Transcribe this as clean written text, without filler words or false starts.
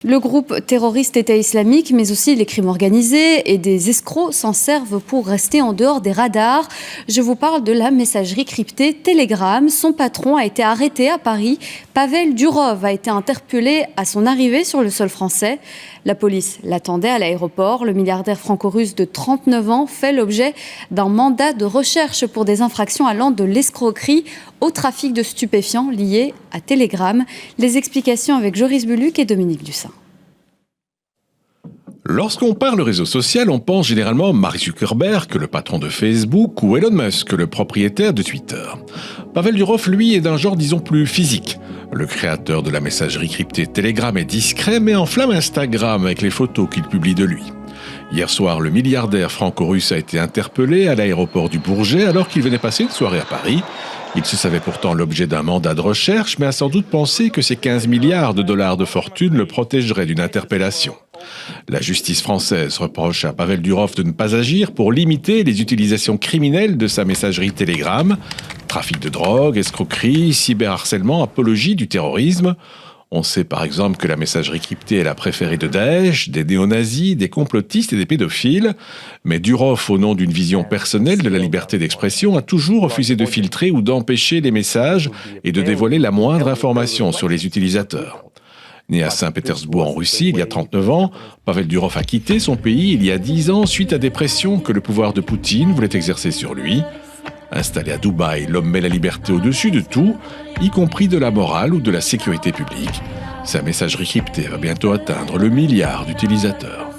Le groupe terroriste État islamique, mais aussi les crimes organisés et des escrocs s'en servent pour rester en dehors des radars. Je vous parle de la messagerie cryptée Telegram. Son patron a été arrêté à Paris. Pavel Durov a été interpellé à son arrivée sur le sol français. La police l'attendait à l'aéroport. Le milliardaire franco-russe de 39 ans fait l'objet d'un mandat de recherche pour des infractions allant de l'escroquerie au trafic de stupéfiants liés à Telegram. Les explications avec Joris Buluc et Dominique Dussin. Lorsqu'on parle réseau social, on pense généralement Mark Zuckerberg, le patron de Facebook, ou Elon Musk, le propriétaire de Twitter. Pavel Durov, lui, est d'un genre, disons, plus physique. Le créateur de la messagerie cryptée Telegram est discret, mais enflamme Instagram avec les photos qu'il publie de lui. Hier soir, le milliardaire franco-russe a été interpellé à l'aéroport du Bourget alors qu'il venait passer une soirée à Paris. Il se savait pourtant l'objet d'un mandat de recherche, mais a sans doute pensé que ses 15 milliards de dollars de fortune le protégeraient d'une interpellation. La justice française reproche à Pavel Durov de ne pas agir pour limiter les utilisations criminelles de sa messagerie Telegram. Trafic de drogue, escroquerie, cyberharcèlement, apologie du terrorisme. On sait par exemple que la messagerie cryptée est la préférée de Daesh, des néo-nazis, des complotistes et des pédophiles. Mais Durov, au nom d'une vision personnelle de la liberté d'expression, a toujours refusé de filtrer ou d'empêcher les messages et de dévoiler la moindre information sur les utilisateurs. Né à Saint-Pétersbourg en Russie il y a 39 ans, Pavel Durov a quitté son pays il y a 10 ans suite à des pressions que le pouvoir de Poutine voulait exercer sur lui. Installé à Dubaï, l'homme met la liberté au-dessus de tout, y compris de la morale ou de la sécurité publique. Sa messagerie cryptée va bientôt atteindre le milliard d'utilisateurs.